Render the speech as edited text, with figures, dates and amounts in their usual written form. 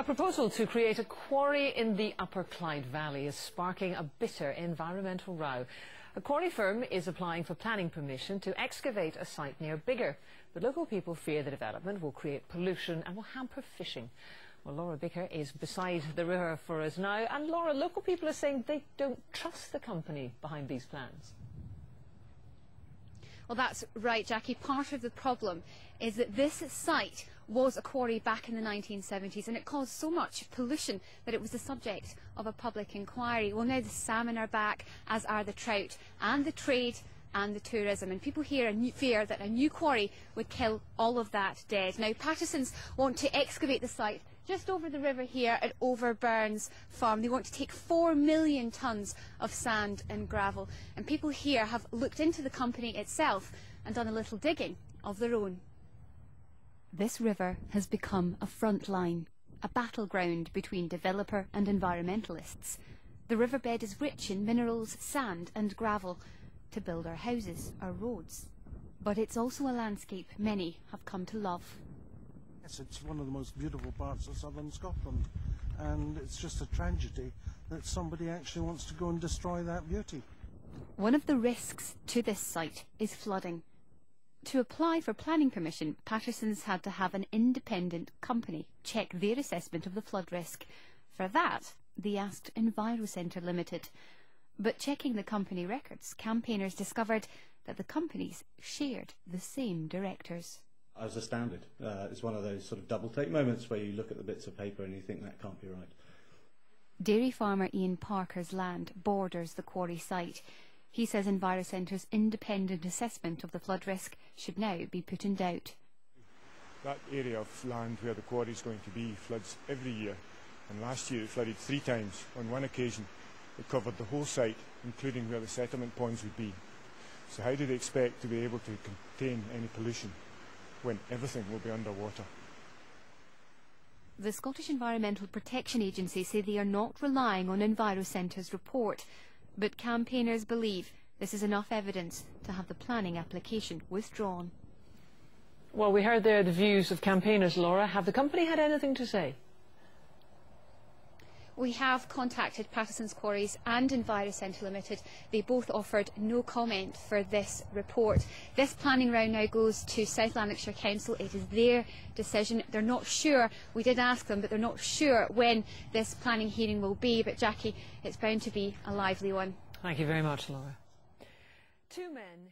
proposal to create a quarry in the Upper Clyde Valley is sparking a bitter environmental row. A quarry firm is applying for planning permission to excavate a site near Biggar, but local people fear the development will create pollution and will hamper fishing. Well, Laura Bicker is beside the river for us now, and Laura, local people are saying they don't trust the company behind these plans. Well, that's right, Jackie. Part of the problem is that this site was a quarry back in the 1970s and it caused so much pollution that it was the subject of a public inquiry. Well, now the salmon are back, as are the trout, and the trade and the tourism, and people here fear that a new quarry would kill all of that dead. Now, Patersons want to excavate the site just over the river here at Overburns Farm. They want to take 4 million tonnes of sand and gravel, and people here have looked into the company itself and done a little digging of their own. This river has become a front line, a battleground between developer and environmentalists. The riverbed is rich in minerals, sand and gravel to build our houses, our roads. But it's also a landscape many have come to love. Yes, it's one of the most beautiful parts of southern Scotland, and it's just a tragedy that somebody actually wants to go and destroy that beauty. One of the risks to this site is flooding. To apply for planning permission, Patersons had to have an independent company check their assessment of the flood risk. For that, they asked EnviroCentre Limited. But checking the company records, campaigners discovered that the companies shared the same directors. I was astounded. It's one of those sort of double-take moments where you look at the bits of paper and you think that can't be right. Dairy farmer Ian Parker's land borders the quarry site. He says EnviroCentre's independent assessment of the flood risk should now be put in doubt. That area of land where the quarry is going to be floods every year, and last year it flooded 3 times. On one occasion it covered the whole site, including where the settlement ponds would be. So how do they expect to be able to contain any pollution when everything will be underwater? The Scottish Environmental Protection Agency say they are not relying on EnviroCentre's report, but campaigners believe this is enough evidence to have the planning application withdrawn. Well, we heard there the views of campaigners, Laura. Have the company had anything to say? We have contacted Patersons Quarries and EnviroCentre Limited. They both offered no comment for this report. This planning round now goes to South Lanarkshire Council. It is their decision. They're not sure. We did ask them, but they're not sure when this planning hearing will be. But Jackie, it's bound to be a lively one. Thank you very much, Laura. 2 men